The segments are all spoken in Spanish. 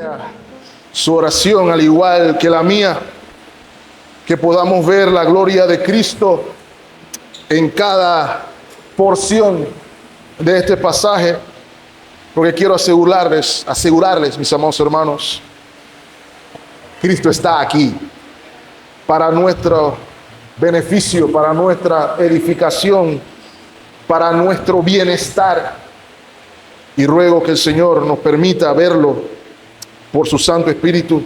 sea su oración, al igual que la mía, que podamos ver la gloria de Cristo en cada porción de este pasaje, porque quiero asegurarles, mis amados hermanos, Cristo está aquí para nuestro beneficio, para nuestra edificación, para nuestro bienestar. Y ruego que el Señor nos permita verlo por su Santo Espíritu,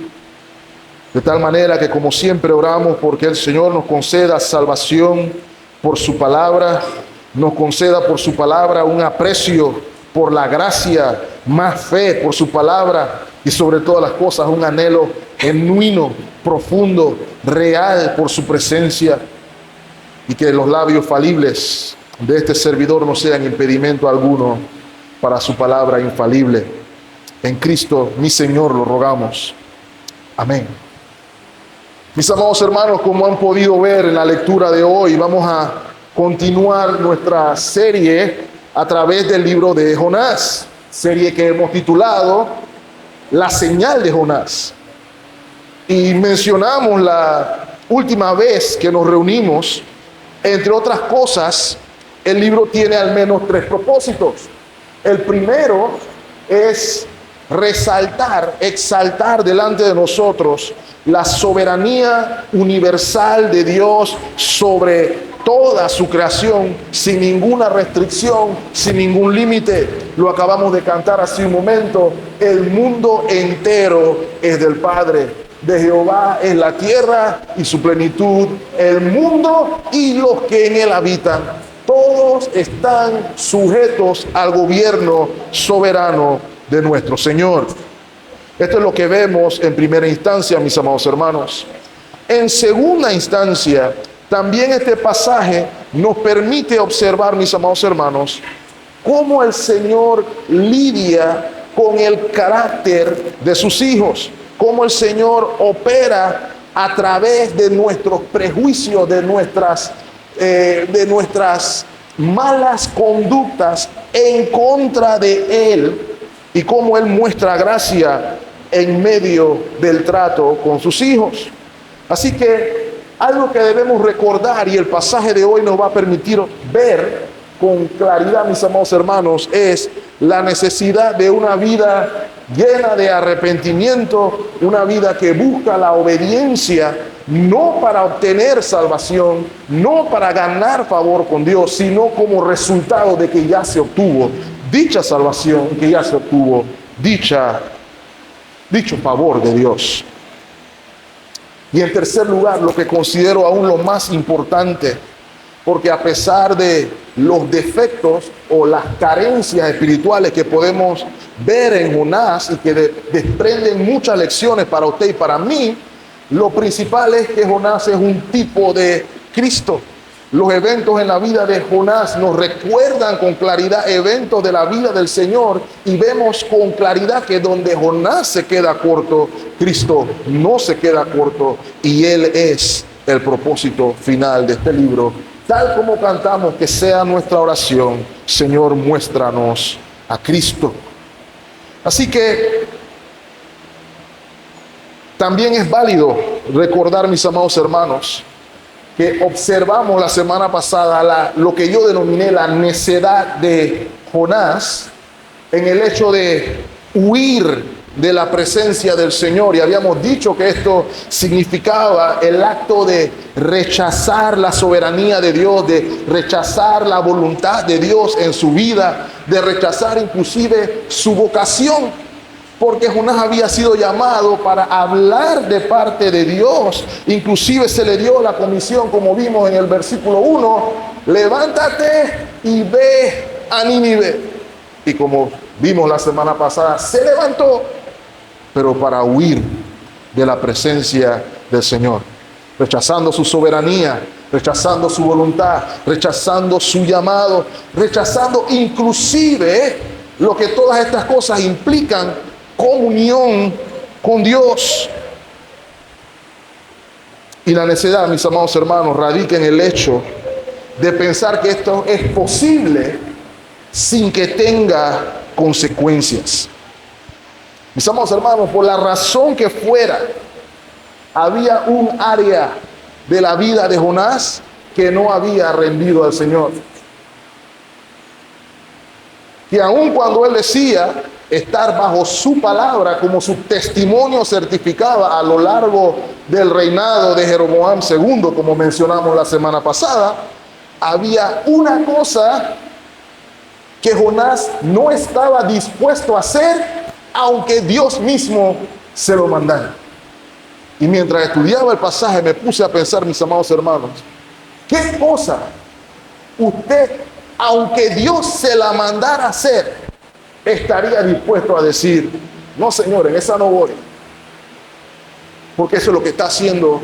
de tal manera que, como siempre, oramos porque el Señor nos conceda salvación por su palabra, nos conceda por su palabra un aprecio por la gracia, más fe por su palabra y sobre todas las cosas un anhelo genuino, profundo, real por su presencia, y que los labios falibles de este servidor no sean impedimento alguno para su palabra infalible. En Cristo, mi Señor, lo rogamos. Amén. Mis amados hermanos, como han podido ver en la lectura de hoy, vamos a continuar nuestra serie a través del libro de Jonás, serie que hemos titulado La señal de Jonás. Y mencionamos la última vez que nos reunimos, entre otras cosas, el libro tiene al menos 3 propósitos. El primero es resaltar, exaltar delante de nosotros la soberanía universal de Dios sobre toda su creación, sin ninguna restricción, sin ningún límite. Lo acabamos de cantar hace un momento. El mundo entero es del Padre. De Jehová es la tierra y su plenitud, el mundo y los que en él habitan. Todos están sujetos al gobierno soberano de nuestro Señor. Esto es lo que vemos en primera instancia, mis amados hermanos. En segunda instancia, también este pasaje nos permite observar, mis amados hermanos, cómo el Señor lidia con el carácter de sus hijos, cómo el Señor opera a través de nuestros prejuicios, de nuestras malas conductas en contra de Él, y cómo Él muestra gracia en medio del trato con sus hijos. Así que algo que debemos recordar, y el pasaje de hoy nos va a permitir ver con claridad, mis amados hermanos, es la necesidad de una vida llena de arrepentimiento, una vida que busca la obediencia, no para obtener salvación, no para ganar favor con Dios, sino como resultado de que ya se obtuvo dicha salvación, que ya se obtuvo dicho favor de Dios. Y en tercer lugar, lo que considero aún lo más importante, porque a pesar de los defectos o las carencias espirituales que podemos ver en Jonás y que desprenden muchas lecciones para usted y para mí, lo principal es que Jonás es un tipo de Cristo. Los eventos en la vida de Jonás nos recuerdan con claridad eventos de la vida del Señor, y vemos con claridad que donde Jonás se queda corto, Cristo no se queda corto, y Él es el propósito final de este libro. Tal como cantamos, que sea nuestra oración: Señor, muéstranos a Cristo. Así que también es válido recordar, mis amados hermanos, que observamos la semana pasada lo que yo denominé la necedad de Jonás en el hecho de huir de la presencia del Señor, y habíamos dicho que esto significaba el acto de rechazar la soberanía de Dios, de rechazar la voluntad de Dios en su vida, de rechazar inclusive su vocación, porque Jonás había sido llamado para hablar de parte de Dios. Inclusive se le dio la comisión, como vimos en el versículo 1, levántate y ve a Nínive. Y como vimos la semana pasada, se levantó, pero para huir de la presencia del Señor, rechazando su soberanía, rechazando su voluntad, rechazando su llamado, rechazando inclusive lo que todas estas cosas implican: comunión con Dios. Y la necedad, mis amados hermanos, radica en el hecho de pensar que esto es posible sin que tenga consecuencias. Mis amados hermanos, por la razón que fuera, había un área de la vida de Jonás que no había rendido al Señor. Que aun cuando él decía estar bajo su palabra, como su testimonio certificaba a lo largo del reinado de Jeroboam II, como mencionamos la semana pasada, había una cosa que Jonás no estaba dispuesto a hacer, aunque Dios mismo se lo mandara. Y mientras estudiaba el pasaje me puse a pensar, mis amados hermanos, ¿qué cosa usted, aunque Dios se la mandara a hacer, estaría dispuesto a decir, no, Señor, en esa no voy? Porque eso es lo que está haciendo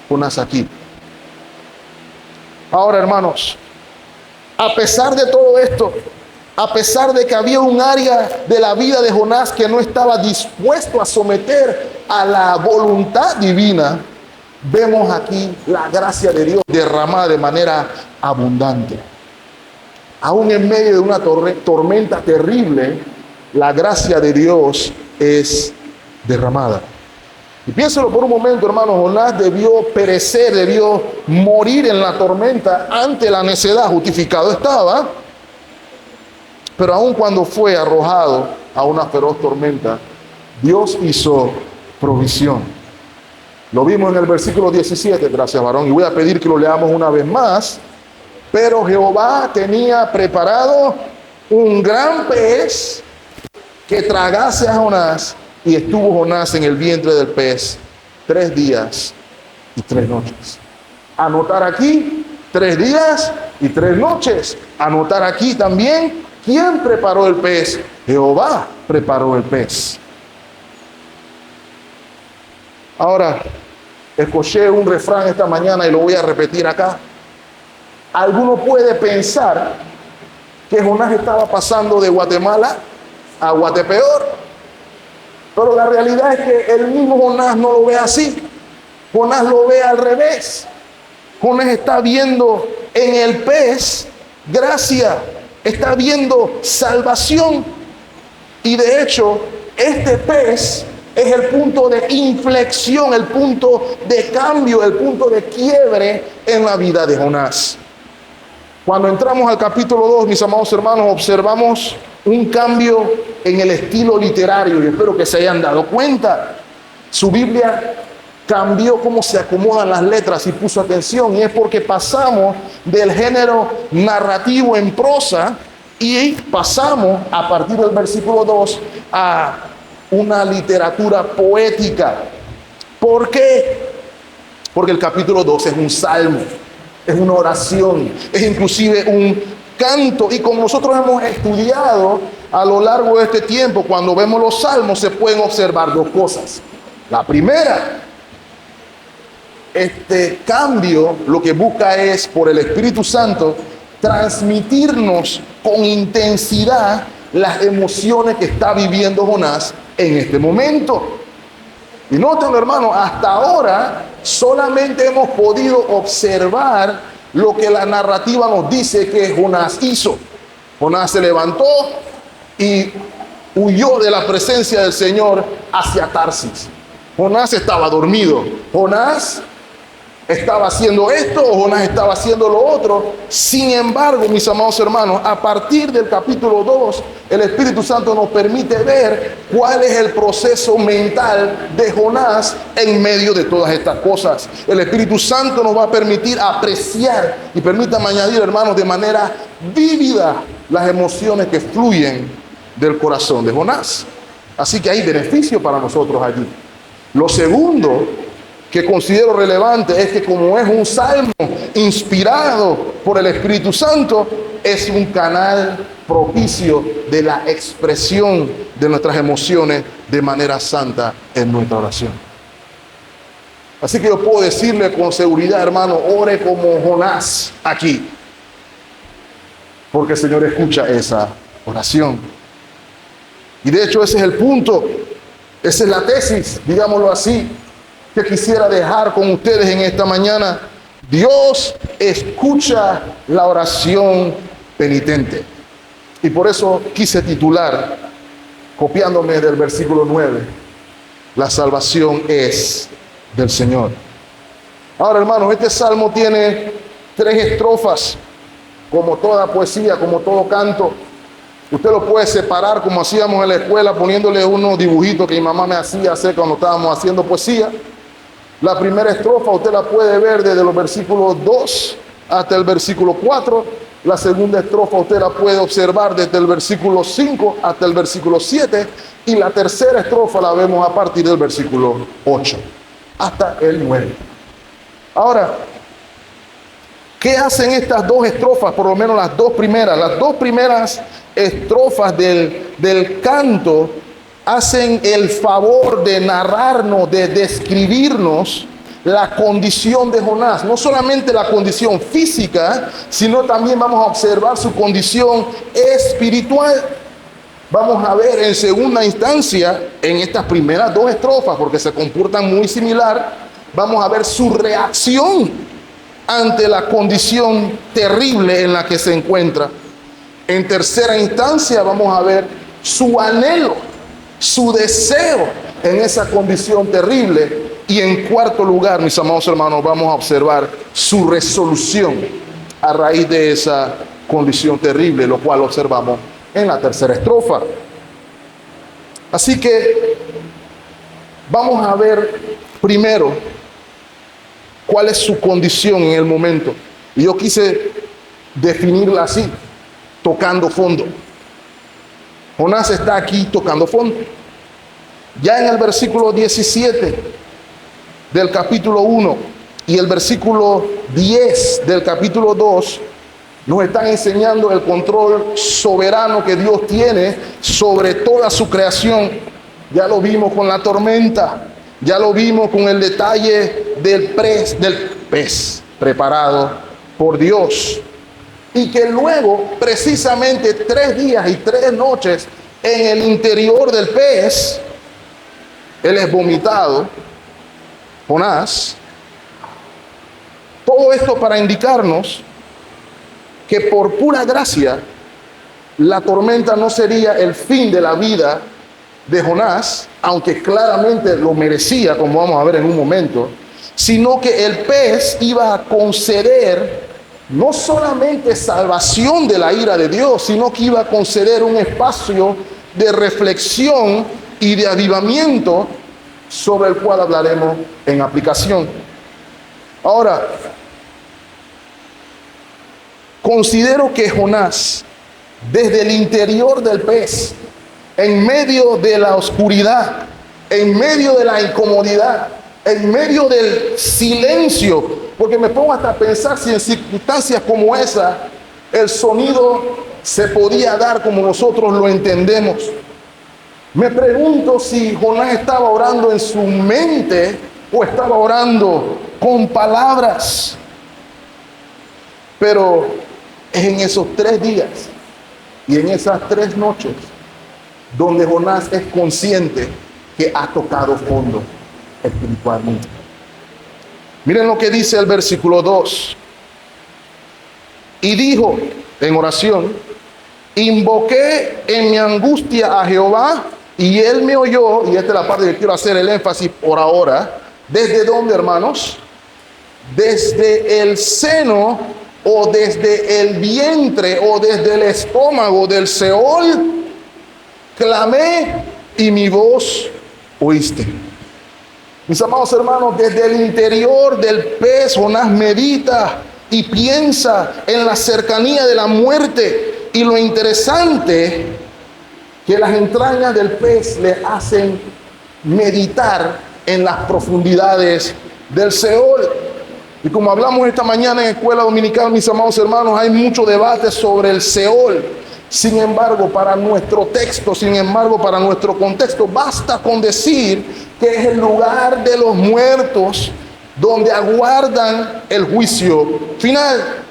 Jonás aquí. Ahora, hermanos, a pesar de todo esto, a pesar de que había un área de la vida de Jonás que no estaba dispuesto a someter a la voluntad divina, vemos aquí la gracia de Dios derramada de manera abundante. Aún en medio de una tormenta terrible, la gracia de Dios es derramada. Y piénselo por un momento, hermano, Jonás debió perecer, debió morir en la tormenta ante la necedad, justificado estaba. Pero aun cuando fue arrojado a una feroz tormenta, Dios hizo provisión. Lo vimos en el versículo 17, gracias varón, y voy a pedir que lo leamos una vez más. Pero Jehová tenía preparado un gran pez que tragase a Jonás, y estuvo Jonás en el vientre del pez 3 días y 3 noches. Anotar aquí 3 días y 3 noches. Anotar aquí también, ¿quién preparó el pez? Jehová preparó el pez. Ahora, escuché un refrán esta mañana y lo voy a repetir acá. Alguno puede pensar que Jonás estaba pasando de Guatemala a Guatepeor, pero la realidad es que el mismo Jonás no lo ve así. Jonás lo ve al revés. Jonás está viendo en el pez gracia, está viendo salvación, y de hecho este pez es el punto de inflexión, el punto de cambio, el punto de quiebre en la vida de Jonás. Cuando entramos al capítulo 2, mis amados hermanos, observamos un cambio en el estilo literario, y espero que se hayan dado cuenta. Su Biblia cambió cómo se acomodan las letras, y puso atención, y es porque pasamos del género narrativo en prosa y pasamos a partir del versículo 2 a una literatura poética. ¿Por qué? Porque el capítulo 2 es un salmo, es una oración, es inclusive un canto. Y como nosotros hemos estudiado a lo largo de este tiempo, cuando vemos los salmos se pueden observar 2 cosas. La primera, este cambio lo que busca es, por el Espíritu Santo, transmitirnos con intensidad las emociones que está viviendo Jonás en este momento. Y noten, hermano, hasta ahora solamente hemos podido observar lo que la narrativa nos dice que Jonás hizo. Jonás se levantó y huyó de la presencia del Señor hacia Tarsis. Jonás estaba dormido. Jonás estaba haciendo esto, o Jonás estaba haciendo lo otro. Sin embargo, mis amados hermanos, a partir del capítulo 2, el Espíritu Santo nos permite ver cuál es el proceso mental de Jonás en medio de todas estas cosas. El Espíritu Santo nos va a permitir apreciar, y permítame añadir, hermanos, de manera vívida las emociones que fluyen del corazón de Jonás. Así que hay beneficio para nosotros allí. Lo segundo que considero relevante es que, como es un salmo inspirado por el Espíritu Santo, es un canal propicio de la expresión de nuestras emociones de manera santa en nuestra oración. Así que yo puedo decirle con seguridad, hermano, ore como Jonás aquí, porque el Señor escucha esa oración. Y de hecho ese es el punto, esa es la tesis, digámoslo así, que quisiera dejar con ustedes en esta mañana. Dios escucha la oración penitente. Y por eso quise titular copiándome del versículo 9, la salvación es del Señor. Ahora, hermanos, este salmo tiene 3 estrofas, como toda poesía, como todo canto. Usted lo puede separar como hacíamos en la escuela, poniéndole unos dibujitos que mi mamá me hacía hacer cuando estábamos haciendo poesía. La primera estrofa usted la puede ver desde los versículos 2 hasta el versículo 4. La segunda estrofa usted la puede observar desde el versículo 5 hasta el versículo 7. Y la tercera estrofa la vemos a partir del versículo 8 hasta el 9. Ahora, ¿qué hacen estas 2 estrofas? Por lo menos las dos primeras. Las 2 primeras estrofas del canto hacen el favor de narrarnos, de describirnos la condición de Jonás. No solamente la condición física, sino también vamos a observar su condición espiritual. Vamos a ver en segunda instancia, en estas primeras 2 estrofas, porque se comportan muy similar, vamos a ver su reacción ante la condición terrible en la que se encuentra. En tercera instancia vamos a ver su anhelo, su deseo en esa condición terrible. Y en cuarto lugar, mis amados hermanos, vamos a observar su resolución a raíz de esa condición terrible, lo cual observamos en la tercera estrofa. Así que vamos a ver primero cuál es su condición en el momento. Y yo quise definirla así: tocando fondo. Jonás está aquí tocando fondo. Ya en el versículo 17 del capítulo 1 y el versículo 10 del capítulo 2 nos están enseñando el control soberano que Dios tiene sobre toda su creación. Ya lo vimos con la tormenta, ya lo vimos con el detalle del pez preparado por Dios. Y que luego, precisamente 3 días y 3 noches en el interior del pez, él es vomitado, Jonás. Todo esto para indicarnos que por pura gracia, la tormenta no sería el fin de la vida de Jonás, aunque claramente lo merecía, como vamos a ver en un momento, sino que el pez iba a conceder no solamente salvación de la ira de Dios, sino que iba a conceder un espacio de reflexión y de avivamiento sobre el cual hablaremos en aplicación. Ahora, considero que Jonás, desde el interior del pez, en medio de la oscuridad, en medio de la incomodidad, en medio del silencio, porque me pongo hasta a pensar si en circunstancias como esa el sonido se podía dar como nosotros lo entendemos. Me pregunto si Jonás estaba orando en su mente o estaba orando con palabras. Pero es en esos 3 días y en esas 3 noches donde Jonás es consciente que ha tocado fondo espiritualmente. Miren lo que dice el versículo 2. Y dijo en oración: invoqué en mi angustia a Jehová y él me oyó. Y esta es la parte que quiero hacer el énfasis por ahora. ¿Desde dónde, hermanos? Desde el seno, o desde el vientre, o desde el estómago del Seol, clamé y mi voz oíste. Mis amados hermanos, desde el interior del pez, Jonás medita y piensa en la cercanía de la muerte. Y lo interesante, que las entrañas del pez le hacen meditar en las profundidades del Seol. Y como hablamos esta mañana en Escuela Dominical, mis amados hermanos, hay mucho debate sobre el Seol. Sin embargo, para nuestro texto, para nuestro contexto, basta con decir que es el lugar de los muertos donde aguardan el juicio final.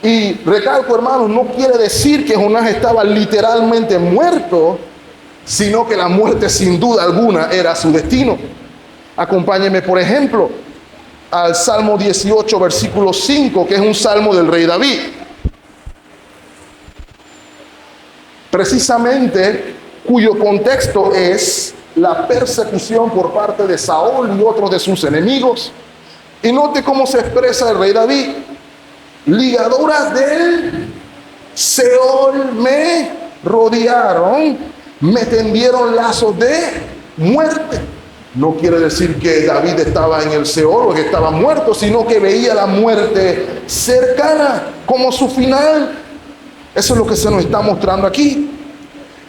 Y recalco, hermanos, no quiere decir que Jonás estaba literalmente muerto, sino que la muerte sin duda alguna era su destino. Acompáñenme, por ejemplo, al Salmo 18, versículo 5, que es un salmo del rey David. Precisamente cuyo contexto es la persecución por parte de Saúl y otros de sus enemigos. Y note cómo se expresa el rey David: ligaduras del Seol me rodearon, me tendieron lazos de muerte. No quiere decir que David estaba en el Seol o que estaba muerto, sino que veía la muerte cercana como su final. Eso es lo que se nos está mostrando aquí.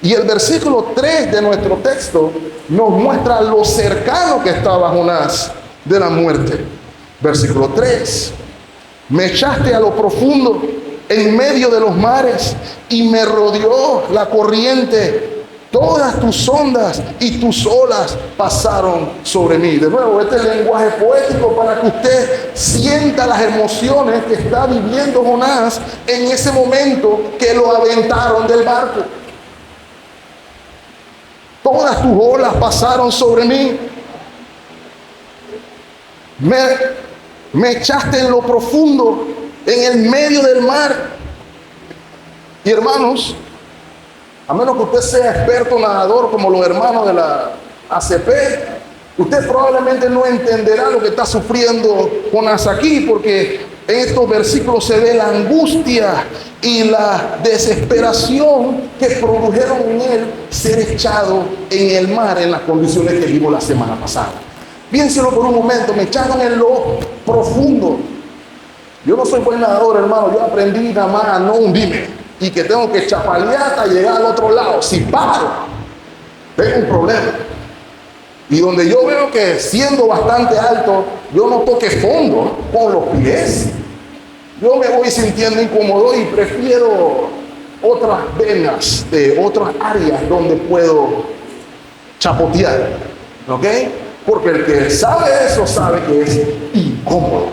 Y el versículo 3 de nuestro texto nos muestra lo cercano que estaba Jonás de la muerte. Versículo 3: me echaste a lo profundo, en medio de los mares, y me rodeó la corriente. Todas tus ondas y tus olas pasaron sobre mí. De nuevo, este es el lenguaje poético para que usted sienta las emociones que está viviendo Jonás en ese momento que lo aventaron del barco. Todas tus olas pasaron sobre mí. Me echaste en lo profundo, en el medio del mar. Y hermanos, a menos que usted sea experto nadador como los hermanos de la ACP, usted probablemente no entenderá lo que está sufriendo Jonás aquí, porque en estos versículos se ve la angustia y la desesperación que produjeron en él ser echado en el mar en las condiciones que vimos la semana pasada. Piénselo por un momento: me echaron en lo profundo. Yo no soy buen nadador, hermano. Yo aprendí nada más a no hundirme y que tengo que chapalear hasta llegar al otro lado. Si paro, tengo un problema. Y donde yo veo que siendo bastante alto, yo no toque fondo con los pies, yo me voy sintiendo incómodo y prefiero otras venas de otras áreas donde puedo chapotear. ¿Ok? Porque el que sabe eso sabe que es incómodo.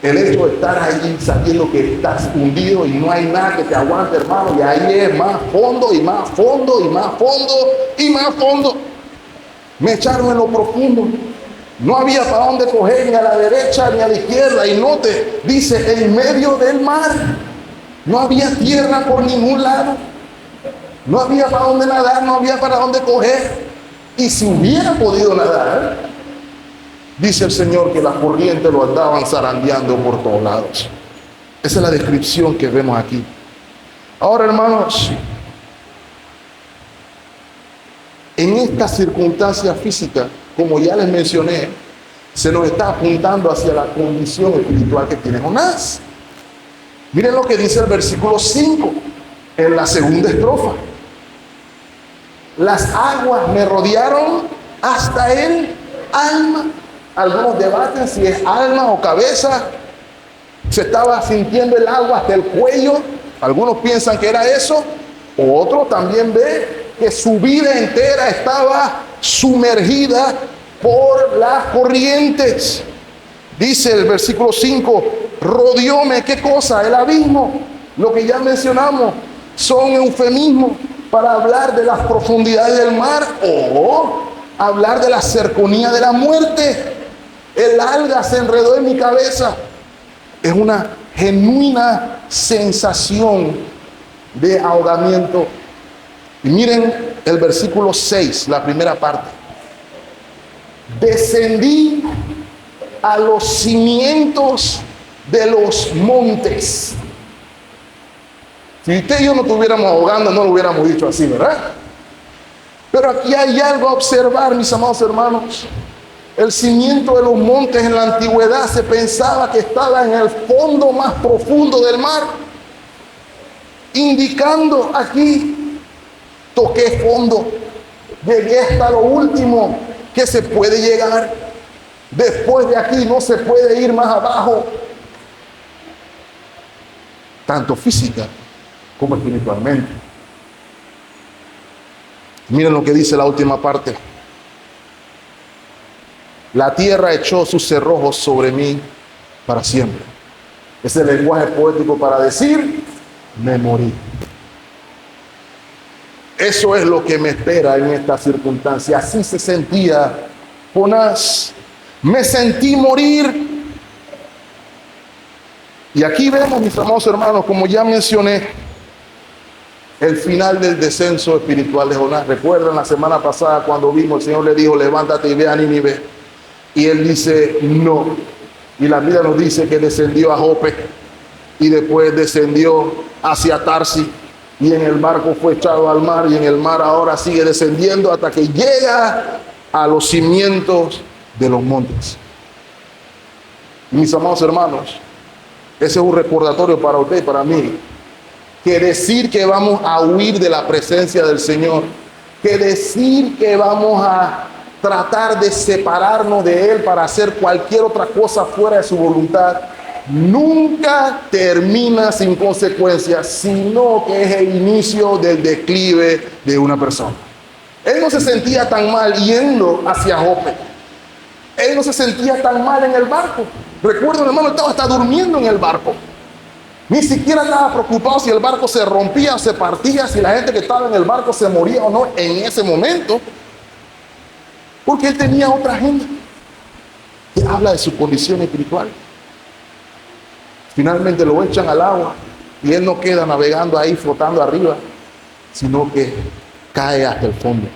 El hecho de estar ahí sabiendo que estás hundido y no hay nada que te aguante, hermano, y ahí es más fondo y más fondo y más fondo y más fondo. Me echaron en lo profundo. No había para dónde coger, ni a la derecha ni a la izquierda. Y note, dice, en medio del mar. No había tierra por ningún lado. No había para dónde nadar, no había para dónde coger. Y si hubiera podido nadar, dice el Señor que las corrientes lo andaban zarandeando por todos lados. Esa es la descripción que vemos aquí. Ahora, hermanos, en esta circunstancia física, como ya les mencioné, se nos está apuntando hacia la condición espiritual que tiene Jonás. Miren lo que dice el versículo 5 en la segunda estrofa: las aguas me rodearon hasta el alma. Algunos debaten si es alma o cabeza. Se estaba sintiendo el agua hasta el cuello. Algunos piensan que era eso. Otros también ve que su vida entera estaba sumergida por las corrientes. Dice el versículo 5: rodeóme, ¿qué cosa? El abismo. Lo que ya mencionamos son eufemismos para hablar de las profundidades del mar o hablar de la cercanía de la muerte. El alga se enredó en mi cabeza. Es una genuina sensación de ahogamiento. Y miren el versículo 6, la primera parte: descendí a los cimientos de los montes. Si usted y yo no estuviéramos ahogando, no lo hubiéramos dicho así, ¿verdad? Pero aquí hay algo a observar, mis amados hermanos. El cimiento de los montes en la antigüedad se pensaba que estaba en el fondo más profundo del mar, indicando aquí: toqué fondo, llegué hasta lo último que se puede llegar. Después de aquí no se puede ir más abajo, tanto física como espiritualmente. Miren lo que dice la última parte: la tierra echó sus cerrojos sobre mí para siempre. Es el lenguaje poético para decir: me morí. Eso es lo que me espera en esta circunstancia. Así se sentía Jonás. Me sentí morir. Y aquí vemos, mis amados hermanos, como ya mencioné, el final del descenso espiritual de Jonás. Recuerdan la semana pasada cuando vimos, el Señor le dijo, levántate y ve a Nínive. Y él dice, no. Y la Biblia nos dice que descendió a Jope y después descendió hacia Tarsis. Y en el barco fue echado al mar, y en el mar ahora sigue descendiendo hasta que llega a los cimientos de los montes. Mis amados hermanos, ese es un recordatorio para usted y para mí, que decir que vamos a huir de la presencia del Señor, que decir que vamos a tratar de separarnos de Él para hacer cualquier otra cosa fuera de su voluntad, nunca termina sin consecuencias, sino que es el inicio del declive de una persona. Él no se sentía tan mal yendo hacia Jope. Él no se sentía tan mal en el barco. Recuerden, hermano, estaba hasta durmiendo en el barco. Ni siquiera estaba preocupado si el barco se rompía o se partía, si la gente que estaba en el barco se moría o no en ese momento, porque él tenía otra agenda que habla de su condición espiritual. Finalmente lo echan al agua y él no queda navegando ahí flotando arriba, sino que cae hasta el fondo.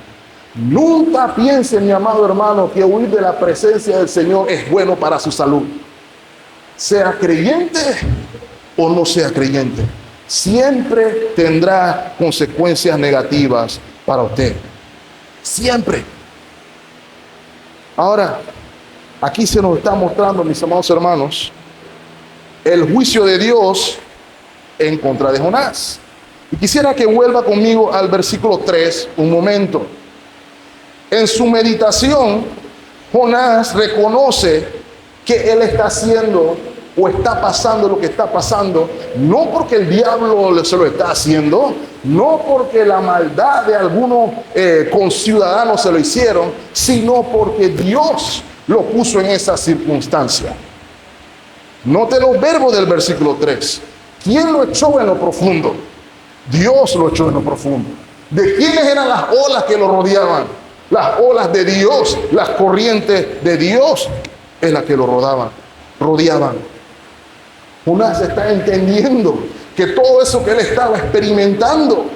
Nunca piense, mi amado hermano, que huir de la presencia del Señor es bueno para su salud. Sea creyente o no sea creyente, siempre tendrá consecuencias negativas para usted. Siempre. Ahora, aquí se nos está mostrando, mis amados hermanos, el juicio de Dios en contra de Jonás. Y quisiera que vuelva conmigo al versículo 3 un momento. En su meditación, Jonás reconoce que él está haciendo o está pasando lo que está pasando, no porque el diablo se lo está haciendo, no porque la maldad de algunos conciudadanos se lo hicieron, sino porque Dios lo puso en esa circunstancia. Note los verbos del versículo 3. ¿Quién lo echó en lo profundo? Dios lo echó en lo profundo. ¿De quiénes eran las olas que lo rodeaban? Las olas de Dios, las corrientes de Dios es las que lo rodeaban. Jonás está entendiendo que todo eso que él estaba experimentando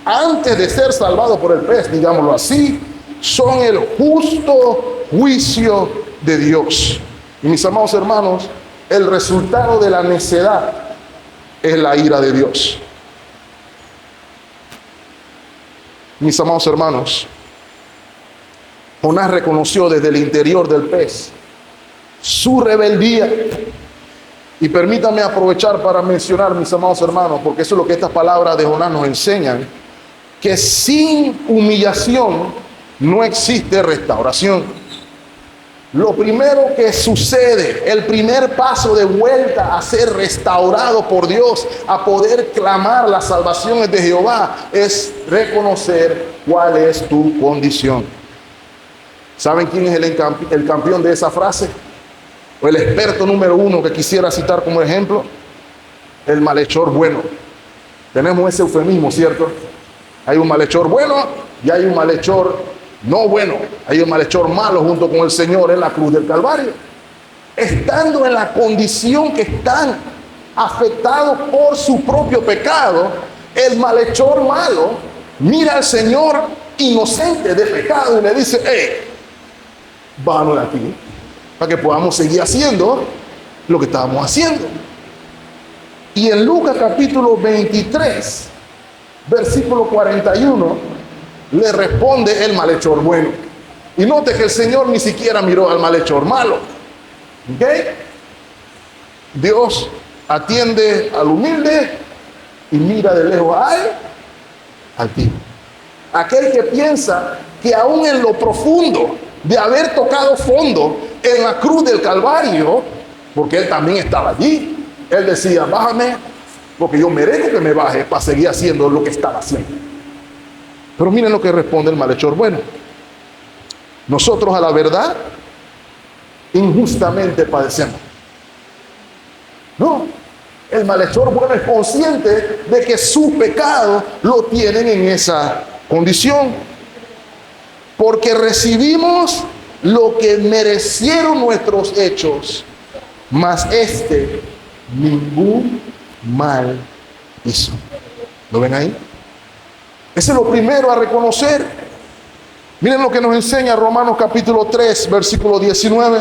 antes de ser salvado por el pez, digámoslo así, son el justo juicio de Dios. Y mis amados hermanos, el resultado de la necedad es la ira de Dios. Mis amados hermanos, Jonás reconoció desde el interior del pez su rebeldía. Y permítanme aprovechar para mencionar, mis amados hermanos, porque eso es lo que estas palabras de Jonás nos enseñan, que sin humillación no existe restauración. Lo primero que sucede, el primer paso de vuelta a ser restaurado por Dios, a poder clamar las salvaciones de Jehová, es reconocer cuál es tu condición. ¿Saben quién es el campeón de esa frase? O el experto número uno que quisiera citar como ejemplo, el malhechor bueno. Tenemos ese eufemismo, ¿cierto? Hay un malhechor bueno y hay un malhechor no bueno. Hay un malhechor malo junto con el Señor en la cruz del Calvario. Estando en la condición que están, afectados por su propio pecado, el malhechor malo mira al Señor inocente de pecado y le dice, vámonos de aquí, para que podamos seguir haciendo lo que estábamos haciendo. Y en Lucas capítulo 23, versículo 41, le responde el malhechor bueno. Y note que el Señor ni siquiera miró al malhechor malo. ¿Ok? Dios atiende al humilde y mira de lejos al tío. Aquel que piensa que aún en lo profundo de haber tocado fondo en la cruz del Calvario, porque él también estaba allí, él decía, bájame, porque yo merezco que me baje para seguir haciendo lo que estaba haciendo. Pero miren lo que responde el malhechor bueno. Nosotros a la verdad injustamente padecemos. No, el malhechor bueno es consciente de que su pecado lo tienen en esa condición, porque recibimos lo que merecieron nuestros hechos, mas ningún mal hizo. ¿Lo ven ahí? Ese es lo primero a reconocer. Miren lo que nos enseña Romanos capítulo 3, versículo 19.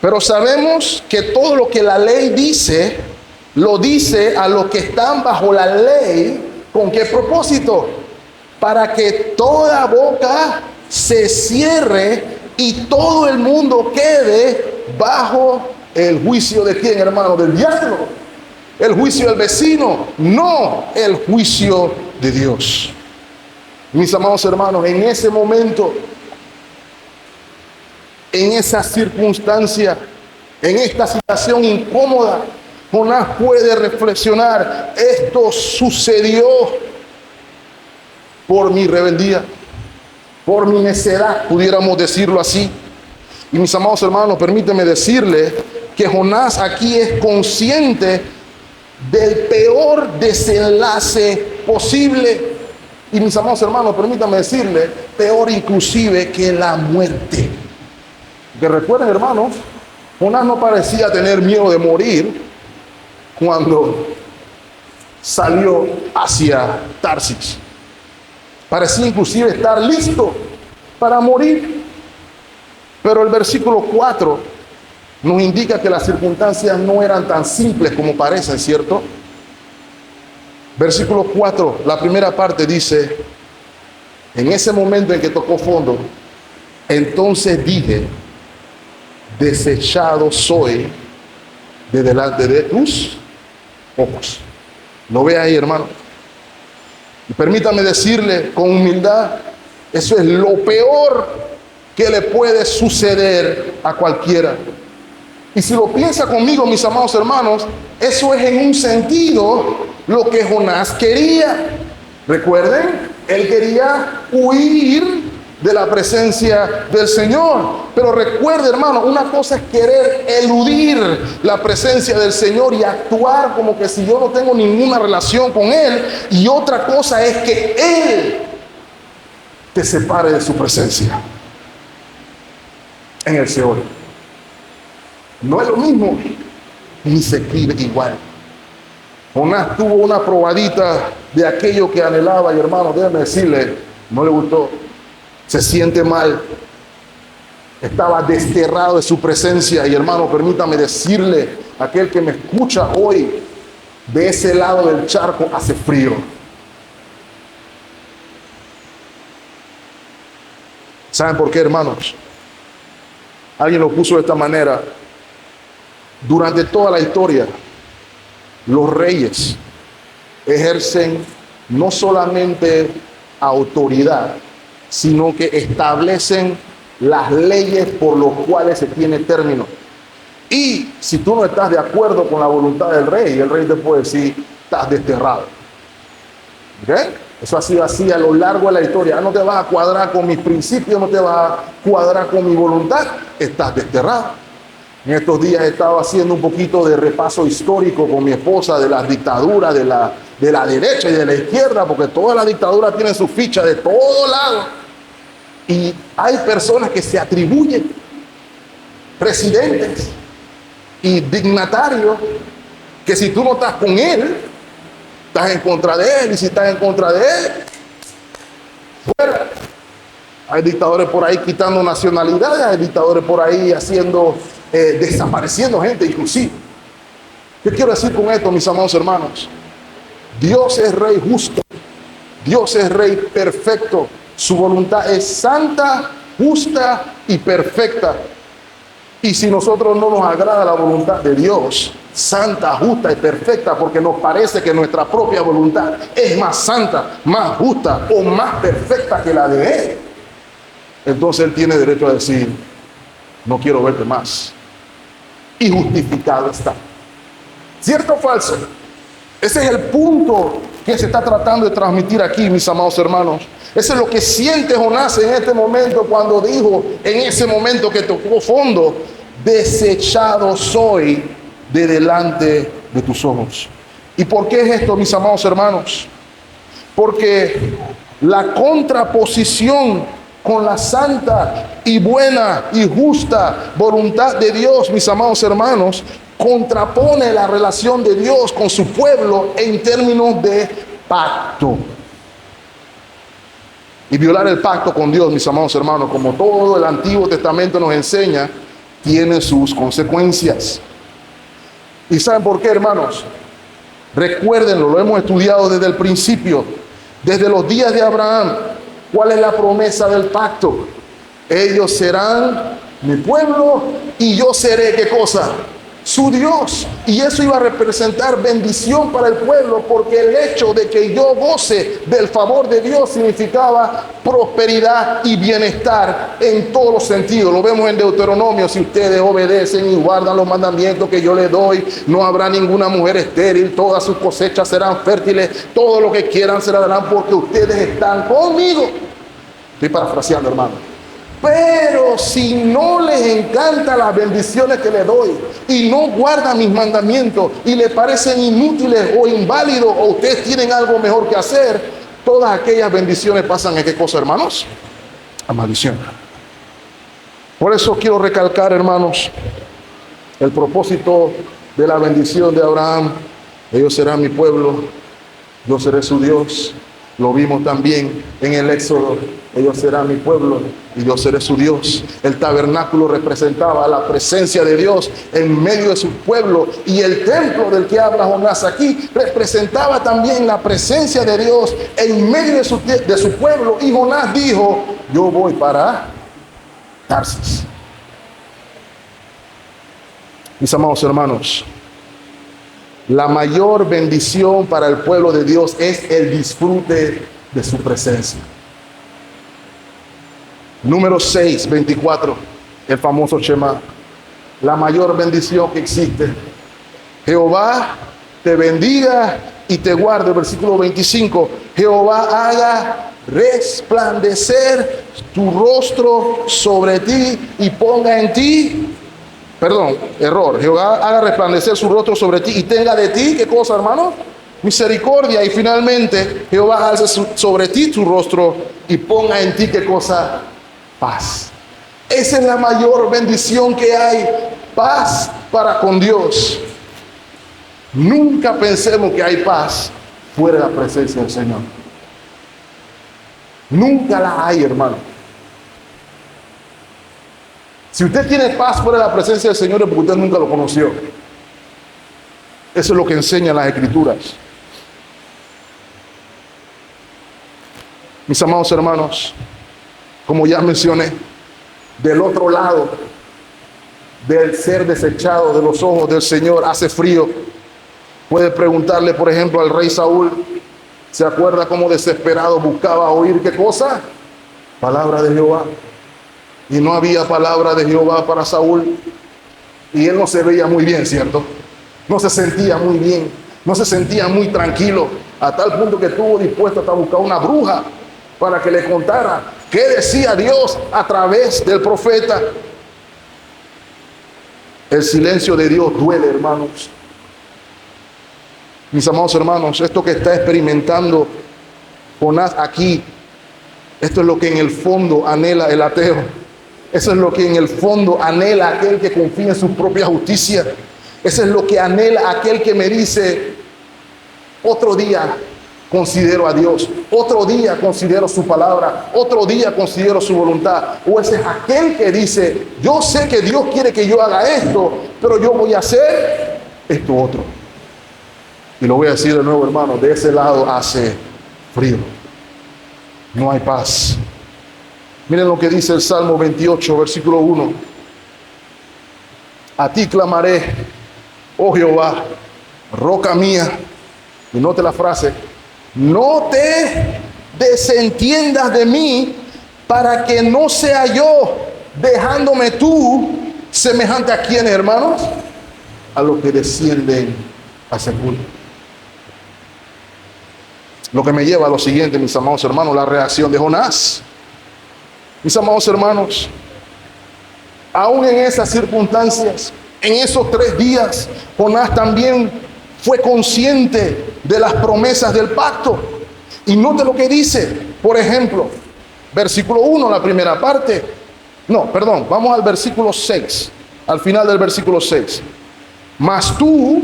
Pero sabemos que todo lo que la ley dice, lo dice a los que están bajo la ley. ¿Con qué propósito? Para que toda boca se cierre y todo el mundo quede bajo el juicio de quién, hermano, del diablo. El juicio del vecino, no el juicio de Dios. Mis amados hermanos, en ese momento, en esa circunstancia, en esta situación incómoda, Jonás puede reflexionar: esto sucedió por mi rebeldía, por mi necedad, pudiéramos decirlo así. Y mis amados hermanos, permíteme decirle que Jonás aquí es consciente del peor desenlace posible. Y mis amados hermanos, permítame decirle, peor inclusive que la muerte. Que recuerden, hermanos, Jonás no parecía tener miedo de morir cuando salió hacia Tarsis. Parecía inclusive estar listo para morir. Pero el versículo 4 nos indica que las circunstancias no eran tan simples como parecen, ¿cierto? Versículo 4, la primera parte dice: en ese momento en que tocó fondo, entonces dije, desechado soy de delante de tus ojos. ¿Lo ve ahí, hermano? Y permítame decirle con humildad, eso es lo peor que le puede suceder a cualquiera. Y si lo piensa conmigo, mis amados hermanos, eso es en un sentido lo que Jonás quería. Recuerden, él quería huir de la presencia del Señor. Pero recuerde, hermano, una cosa es querer eludir la presencia del Señor y actuar como que si yo no tengo ninguna relación con Él. Y otra cosa es que Él te separe de su presencia en el Seol. No es lo mismo, ni se escribe igual. Jonás tuvo una probadita de aquello que anhelaba y, hermano, déjame decirle, no le gustó. Se siente mal. Estaba desterrado de su presencia. Y, hermano, permítame decirle, aquel que me escucha hoy, de ese lado del charco hace frío. ¿Saben por qué, hermanos? Alguien lo puso de esta manera. Durante toda la historia, los reyes ejercen no solamente autoridad, sino que establecen las leyes por las cuales se tiene término. Y si tú no estás de acuerdo con la voluntad del rey, el rey te puede decir, estás desterrado. ¿Ok? Eso ha sido así a lo largo de la historia. No te vas a cuadrar con mis principios, no te vas a cuadrar con mi voluntad, estás desterrado. En estos días he estado haciendo un poquito de repaso histórico con mi esposa de las dictaduras de la derecha y de la izquierda, porque todas las dictaduras tienen su ficha de todos lados. Y hay personas que se atribuyen, presidentes y dignatarios, que si tú no estás con él, estás en contra de él, y si estás en contra de él, fuera. Hay dictadores por ahí quitando nacionalidades, hay dictadores por ahí haciendo, desapareciendo gente inclusive. ¿Qué quiero decir con esto, mis amados hermanos? Dios es rey justo, Dios es rey perfecto, su voluntad es santa, justa y perfecta. Y si nosotros no nos agrada la voluntad de Dios, santa, justa y perfecta, porque nos parece que nuestra propia voluntad es más santa, más justa o más perfecta que la de Él, entonces Él tiene derecho a decir, no quiero verte más. Y justificado está. ¿Cierto o falso? Ese es el punto que se está tratando de transmitir aquí, mis amados hermanos. Eso es lo que siente Jonás en este momento cuando dijo, en ese momento que tocó fondo, desechado soy de delante de tus ojos. ¿Y por qué es esto, mis amados hermanos? Porque la contraposición con la santa y buena y justa voluntad de Dios, mis amados hermanos, contrapone la relación de Dios con su pueblo en términos de pacto. Y violar el pacto con Dios, mis amados hermanos, como todo el Antiguo Testamento nos enseña, tiene sus consecuencias. ¿Y saben por qué, hermanos? Recuérdenlo, lo hemos estudiado desde el principio, desde los días de Abraham. ¿Cuál es la promesa del pacto? Ellos serán mi pueblo y yo seré, ¿qué cosa? Su Dios. Y eso iba a representar bendición para el pueblo, porque el hecho de que yo goce del favor de Dios significaba prosperidad y bienestar en todos los sentidos. Lo vemos en Deuteronomio: si ustedes obedecen y guardan los mandamientos que yo les doy, no habrá ninguna mujer estéril, todas sus cosechas serán fértiles, todo lo que quieran se la darán, porque ustedes están conmigo. Estoy parafraseando, hermano. Pero si no les encantan las bendiciones que les doy y no guardan mis mandamientos y les parecen inútiles o inválidos, o ustedes tienen algo mejor que hacer, todas aquellas bendiciones pasan ¿en qué cosa, hermanos? A maldición. Por eso quiero recalcar, hermanos, el propósito de la bendición de Abraham. Ellos serán mi pueblo, yo seré su Dios. Lo vimos también en el Éxodo: ellos serán mi pueblo y yo seré su Dios. El tabernáculo representaba la presencia de Dios en medio de su pueblo, y el templo del que habla Jonás aquí representaba también la presencia de Dios en medio de su pueblo. Y Jonás dijo: yo voy para Tarsis. Mis amados hermanos, la mayor bendición para el pueblo de Dios es el disfrute de su presencia. Número 6, 24, el famoso Shema. La mayor bendición que existe: Jehová te bendiga y te guarde. Versículo 25: Jehová haga resplandecer tu rostro sobre ti y ponga en ti, Jehová haga resplandecer su rostro sobre ti y tenga de ti, ¿qué cosa, hermano? Misericordia. Y finalmente, Jehová alce sobre ti su rostro y ponga en ti, ¿qué cosa? Paz. Esa es la mayor bendición que hay: paz para con Dios. Nunca pensemos que hay paz fuera de la presencia del Señor. Nunca la hay, hermano. Si usted tiene paz fuera de la presencia del Señor, es porque usted nunca lo conoció. Eso es lo que enseñan las Escrituras. Mis amados hermanos, como ya mencioné, del otro lado del ser desechado de los ojos del Señor hace frío. Puede preguntarle, por ejemplo, al rey Saúl. ¿Se acuerda cómo desesperado buscaba oír qué cosa? Palabra de Jehová. Y no había palabra de Jehová para Saúl. Y él no se veía muy bien, ¿cierto? No se sentía muy bien, no se sentía muy tranquilo, a tal punto que estuvo dispuesto hasta buscar una bruja para que le contara qué decía Dios a través del profeta. El silencio de Dios duele, hermanos. Mis amados hermanos, esto que está experimentando Jonás aquí, esto es lo que en el fondo anhela el ateo. Eso es lo que en el fondo anhela aquel que confía en su propia justicia. Eso es lo que anhela aquel que me dice: otro día considero a Dios, otro día considero su palabra, otro día considero su voluntad. O ese es aquel que dice: yo sé que Dios quiere que yo haga esto, pero yo voy a hacer esto otro. Y lo voy a decir de nuevo, hermano, de ese lado hace frío. No hay paz. Miren lo que dice el Salmo 28, versículo 1. A ti clamaré, oh Jehová, roca mía. Y note la frase: no te desentiendas de mí, para que no sea yo, dejándome tú, semejante a quienes, hermanos, a los que descienden al sepulcro. Lo que me lleva a lo siguiente, mis amados hermanos, la reacción de Jonás. Mis amados hermanos, aún en esas circunstancias, en esos 3 días, Jonás también fue consciente de las promesas del pacto. Y note lo que dice, por ejemplo, versículo 1, la primera parte. No, perdón, vamos al versículo 6, al final del versículo 6. Mas tú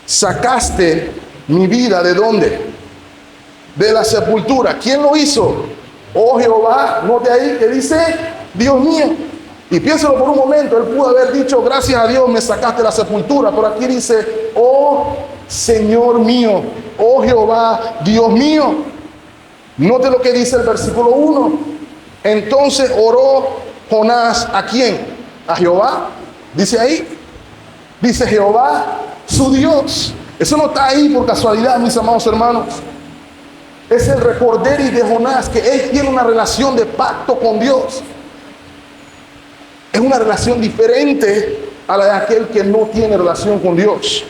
sacaste mi vida, ¿de dónde? de la sepultura. ¿Quién lo hizo? Oh Jehová, note ahí que dice, Dios mío. Y piénselo por un momento, él pudo haber dicho, gracias a Dios me sacaste de la sepultura, pero aquí dice, oh Señor mío, oh Jehová, Dios mío. Note lo que dice el versículo 1. Entonces oró Jonás, ¿a quién? A Jehová, dice ahí. Dice Jehová, su Dios. Eso no está ahí por casualidad, mis amados hermanos. Es el recorderis de Jonás, que él tiene una relación de pacto con Dios. Es una relación diferente a la de aquel que no tiene relación con Dios.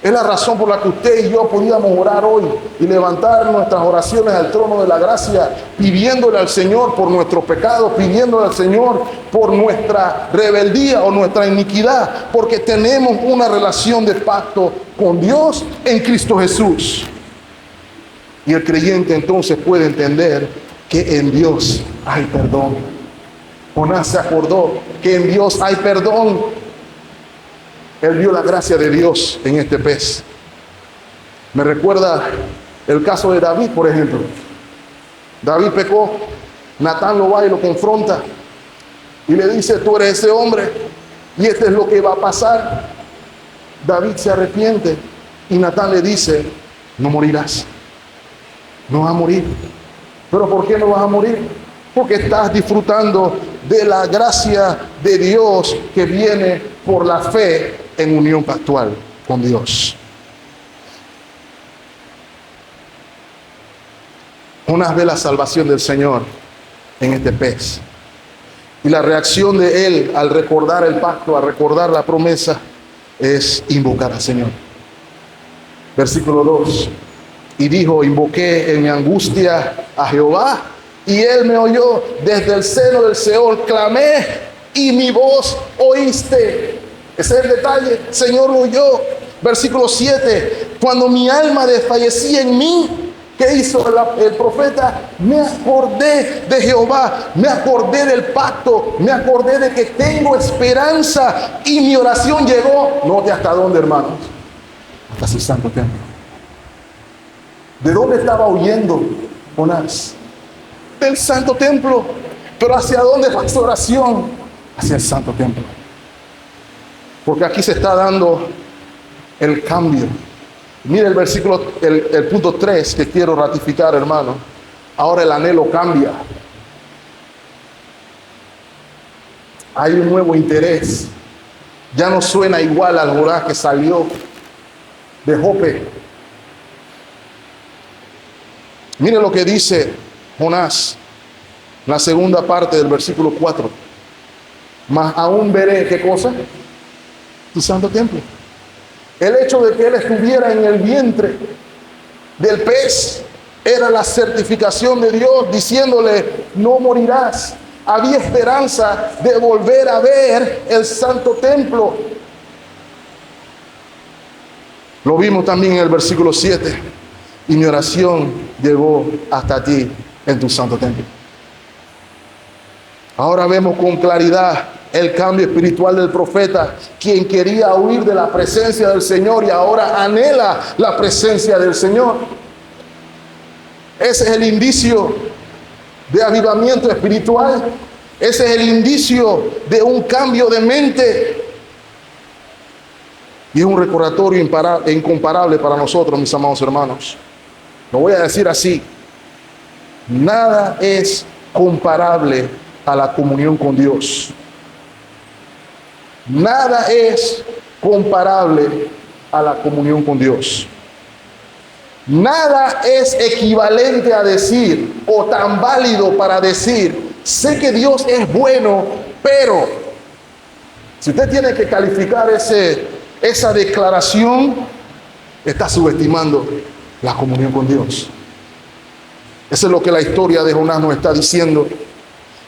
Es la razón por la que usted y yo podíamos orar hoy y levantar nuestras oraciones al trono de la gracia, pidiéndole al Señor por nuestros pecados, pidiéndole al Señor por nuestra rebeldía o nuestra iniquidad, porque tenemos una relación de pacto con Dios en Cristo Jesús. Y el creyente entonces puede entender que en Dios hay perdón. Jonás se acordó que en Dios hay perdón. Él vio la gracia de Dios en este pez. Me recuerda el caso de David, por ejemplo. David pecó, Natán lo va y lo confronta y le dice, tú eres ese hombre y esto es lo que va a pasar. David se arrepiente y Natán le dice, no morirás, no vas a morir. ¿Pero por qué no vas a morir? Porque estás disfrutando de la gracia de Dios que viene por la fe en unión pactual con Dios. Jonás ve la salvación del Señor en este pez. Y la reacción de él al recordar el pacto, al recordar la promesa, es invocar al Señor. Versículo 2. Y dijo, invoqué en mi angustia a Jehová, y él me oyó desde el seno del Seol, clamé y mi voz oíste. Ese es el detalle, el Señor lo oyó. Versículo 7, cuando mi alma desfallecía en mí, ¿qué hizo el profeta? Me acordé de Jehová, me acordé del pacto, me acordé de que tengo esperanza y mi oración llegó. Note hasta dónde, hermanos, hasta su santo templo. ¿De dónde estaba huyendo Jonás? Del santo templo. Pero ¿hacia dónde va su oración? Hacia el santo templo. Porque aquí se está dando el cambio. Mire el versículo, el punto 3 que quiero ratificar, hermano. Ahora el anhelo cambia. Hay un nuevo interés. Ya no suena igual al Jonás que salió de Jope. Mire lo que dice Jonás, la segunda parte del versículo 4. Mas aún veré, ¿qué cosa? Tu santo templo. El hecho de que él estuviera en el vientre del pez era la certificación de Dios diciéndole, no morirás. Había esperanza de volver a ver el santo templo. Lo vimos también en el versículo 7. Y mi oración llegó hasta ti en tu santo templo. Ahora vemos con claridad el cambio espiritual del profeta, quien quería huir de la presencia del Señor y ahora anhela la presencia del Señor. Ese es el indicio de avivamiento espiritual. Ese es el indicio de un cambio de mente. Y es un recordatorio incomparable para nosotros, mis amados hermanos. Lo voy a decir así. Nada es comparable a la comunión con Dios. Nada es comparable a la comunión con Dios. Nada es equivalente a decir o tan válido para decir, sé que Dios es bueno, pero si usted tiene que calificar esa declaración, está subestimando la comunión con Dios. Eso es lo que la historia de Jonás nos está diciendo.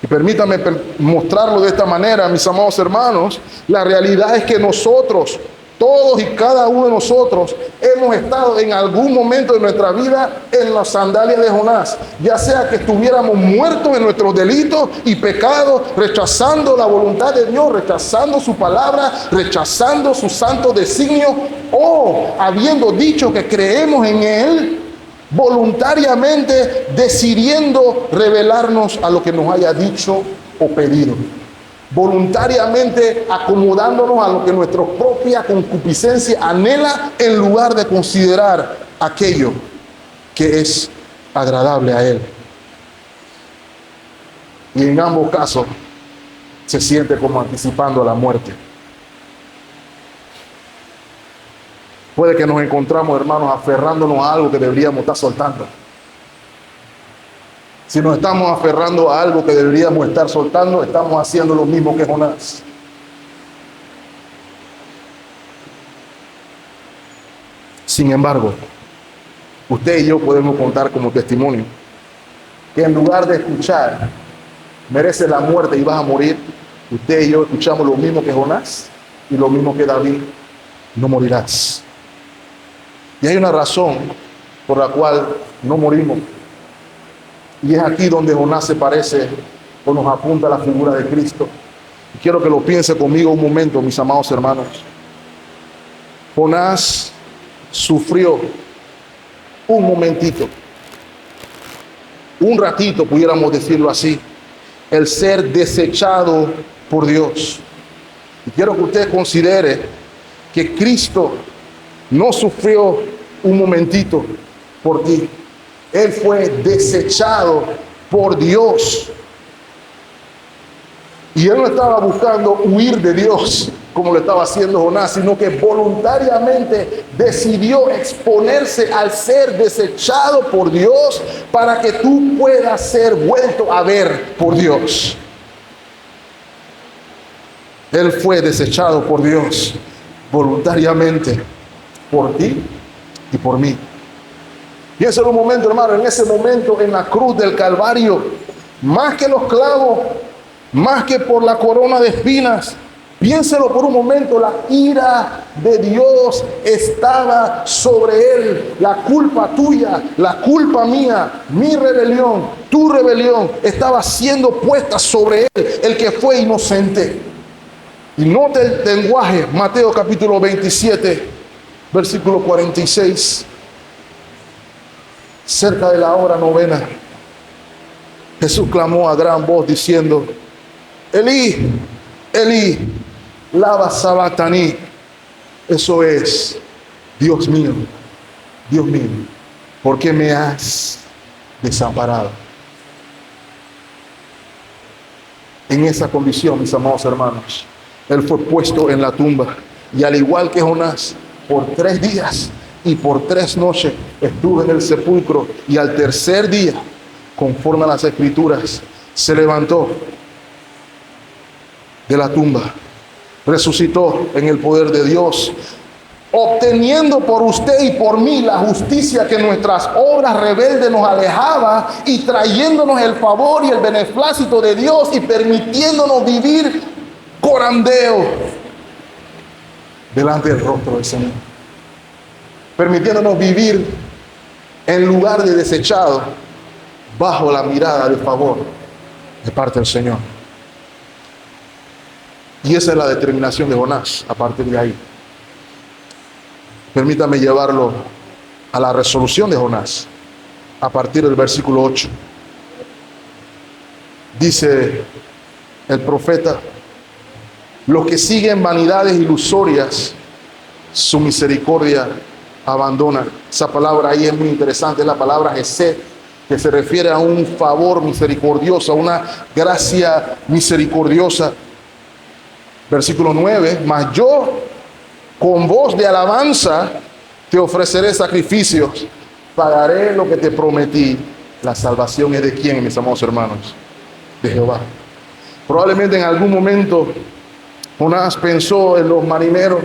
Y permítame mostrarlo de esta manera, mis amados hermanos. La realidad es que nosotros, todos y cada uno de nosotros, hemos estado en algún momento de nuestra vida en las sandalias de Jonás. Ya sea que estuviéramos muertos en nuestros delitos y pecados, rechazando la voluntad de Dios, rechazando su palabra, rechazando su santo designio, o habiendo dicho que creemos en Él, voluntariamente decidiendo revelarnos a lo que nos haya dicho o pedido, voluntariamente acomodándonos a lo que nuestra propia concupiscencia anhela en lugar de considerar aquello que es agradable a Él. Y en ambos casos se siente como anticipando la muerte. Puede que nos encontramos, hermanos, aferrándonos a algo que deberíamos estar soltando. Si nos estamos aferrando a algo que deberíamos estar soltando, estamos haciendo lo mismo que Jonás. Sin embargo, usted y yo podemos contar como testimonio que en lugar de escuchar, merece la muerte y vas a morir, usted y yo escuchamos lo mismo que Jonás y lo mismo que David, no morirás. Y hay una razón por la cual no morimos. Y es aquí donde Jonás se parece o nos apunta a la figura de Cristo. Y quiero que lo piense conmigo un momento, mis amados hermanos. Jonás sufrió un momentito, un ratito, pudiéramos decirlo así, el ser desechado por Dios. Y quiero que usted considere que Cristo no sufrió un momentito por ti. Él fue desechado por Dios. Y Él no estaba buscando huir de Dios como lo estaba haciendo Jonás, sino que voluntariamente decidió exponerse al ser desechado por Dios para que tú puedas ser vuelto a ver por Dios. Él fue desechado por Dios voluntariamente por ti y por mí. Piensa un momento, hermano, en ese momento en la cruz del Calvario, más que los clavos, más que por la corona de espinas, piénselo por un momento, la ira de Dios estaba sobre él. La culpa tuya, la culpa mía, mi rebelión, tu rebelión, estaba siendo puesta sobre él, el que fue inocente. Y note el lenguaje, Mateo capítulo 27, versículo 46. Cerca de la hora novena, Jesús clamó a gran voz diciendo: Elí, Elí, lama sabactani. Eso es: Dios mío, ¿por qué me has desamparado? En esa condición, mis amados hermanos, Él fue puesto en la tumba. Y al igual que Jonás, por 3 días y por 3 noches estuvo en el sepulcro. Y al tercer día, conforme a las Escrituras, se levantó de la tumba, resucitó en el poder de Dios, obteniendo por usted y por mí la justicia que nuestras obras rebeldes nos alejaba, y trayéndonos el favor y el beneplácito de Dios, y permitiéndonos vivir corandeo delante del rostro del Señor, permitiéndonos vivir en lugar de desechado, bajo la mirada de favor de parte del Señor. Y esa es la determinación de Jonás. A partir de ahí, permítame llevarlo a la resolución de Jonás, a partir del versículo 8. Dice el profeta: los que siguen vanidades ilusorias, su misericordia abandona. Esa palabra ahí es muy interesante, es la palabra Hesed, que se refiere a un favor misericordioso, a una gracia misericordiosa. Versículo 9: mas yo con voz de alabanza te ofreceré sacrificios, pagaré lo que te prometí. La salvación es de ¿quién, mis amados hermanos? De Jehová. Probablemente en algún momento Jonás pensó en los marineros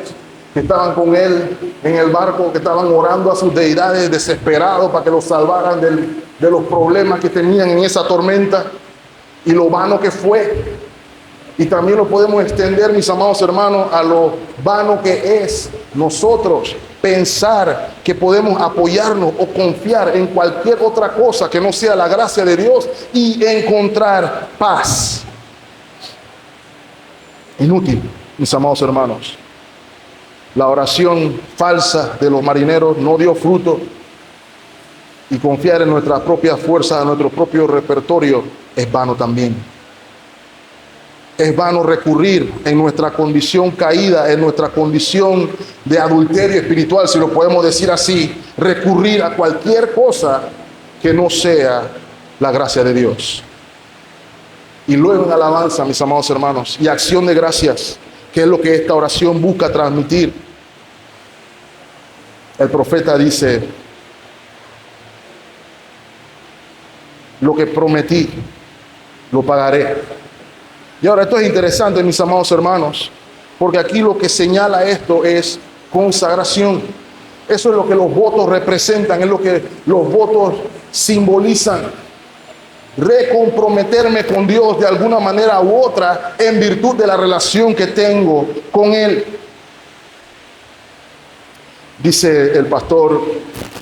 que estaban con él en el barco, que estaban orando a sus deidades desesperados para que los salvaran de los problemas que tenían en esa tormenta, y lo vano que fue. Y también lo podemos extender, mis amados hermanos, a lo vano que es nosotros pensar que podemos apoyarnos o confiar en cualquier otra cosa que no sea la gracia de Dios y encontrar paz. Inútil, mis amados hermanos. La oración falsa de los marineros no dio fruto. y confiar en nuestra propia fuerza, en nuestro propio repertorio, es vano también. Es vano recurrir en nuestra condición caída, en nuestra condición de adulterio espiritual, si lo podemos decir así, recurrir a cualquier cosa que no sea la gracia de Dios. Y luego en alabanza, mis amados hermanos, y acción de gracias, que es lo que esta oración busca transmitir. El profeta dice: lo que prometí, lo pagaré. Y ahora esto es interesante, mis amados hermanos, porque aquí lo que señala esto es consagración. Eso es lo que los votos representan, es lo que los votos simbolizan. Recomprometerme con Dios de alguna manera u otra en virtud de la relación que tengo con Él. Dice el pastor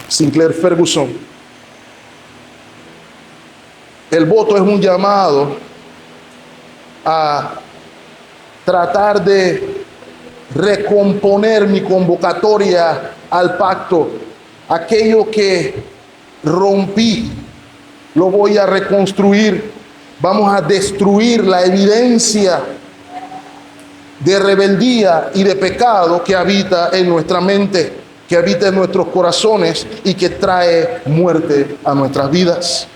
Sinclair Ferguson: el voto es un llamado a tratar de recomponer mi convocatoria al pacto. Aquello que rompí, lo voy a reconstruir. Vamos a destruir la evidencia de rebeldía y de pecado que habita en nuestra mente, que habita en nuestros corazones y que trae muerte a nuestras vidas.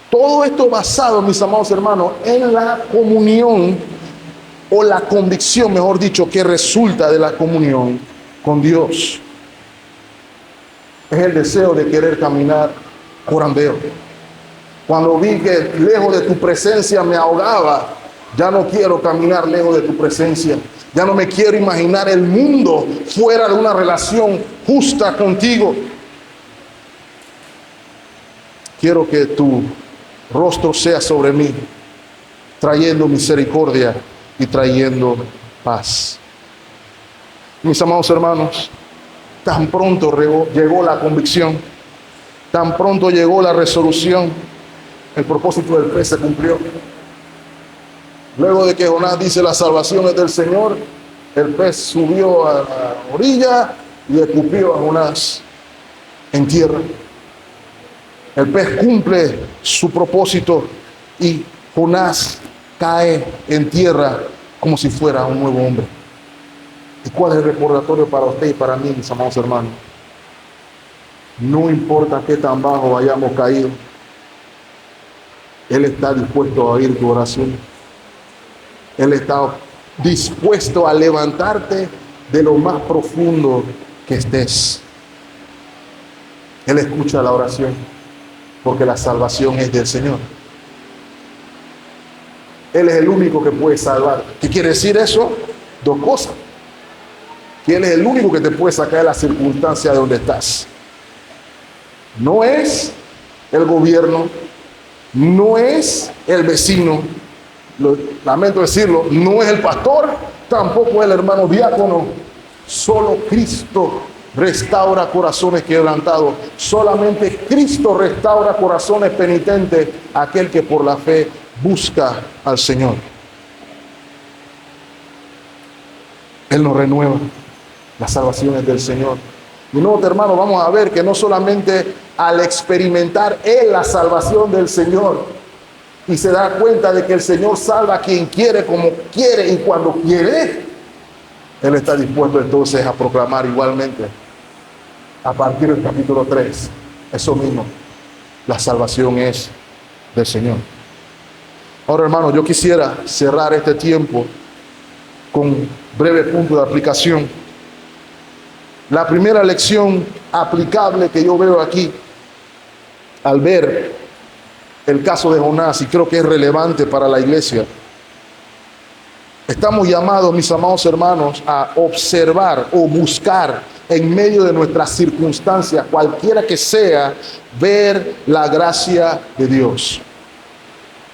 Todo esto basado, mis amados hermanos, en la comunión o la convicción, mejor dicho, que resulta de la comunión con Dios. Es el deseo de querer caminar curandero. Cuando vi que lejos de tu presencia me ahogaba, ya no quiero caminar lejos de tu presencia. Ya no me quiero imaginar el mundo fuera de una relación justa contigo. Quiero que tu rostro sea sobre mí, trayendo misericordia y trayendo paz. Mis amados hermanos, tan pronto llegó la convicción, tan pronto llegó la resolución, el propósito del pez se cumplió. Luego de que Jonás dice: la salvación es del Señor, el pez subió a la orilla y escupió a Jonás en tierra. El pez cumple su propósito y Jonás cae en tierra como si fuera un nuevo hombre. ¿Y cuál es el recordatorio para usted y para mí, mis amados hermanos? No importa qué tan bajo hayamos caído, Él está dispuesto a oír tu oración. Él está dispuesto a levantarte de lo más profundo que estés. Él escucha la oración, porque la salvación es del Señor. Él es el único que puede salvar. ¿Qué quiere decir eso? Dos cosas: que Él es el único que te puede sacar de la circunstancia de donde estás. No es el gobierno, no es el vecino, lamento decirlo, no es el pastor, tampoco es el hermano diácono. Solo Cristo restaura corazones quebrantados. Solamente Cristo restaura corazones penitentes, aquel que por la fe busca al Señor. Él nos renueva. La salvación es del Señor. Y no, hermano, vamos a ver que no solamente al experimentar Él la salvación del Señor y se da cuenta de que el Señor salva a quien quiere, como quiere y cuando quiere, Él está dispuesto entonces a proclamar igualmente a partir del capítulo 3 eso mismo: la salvación es del Señor. Ahora, hermano, yo quisiera cerrar este tiempo con un breve punto de aplicación. La primera lección aplicable que yo veo aquí, al ver el caso de Jonás, y creo que es relevante para la iglesia, estamos llamados, mis amados hermanos, a observar o buscar en medio de nuestras circunstancias, cualquiera que sea, ver la gracia de Dios.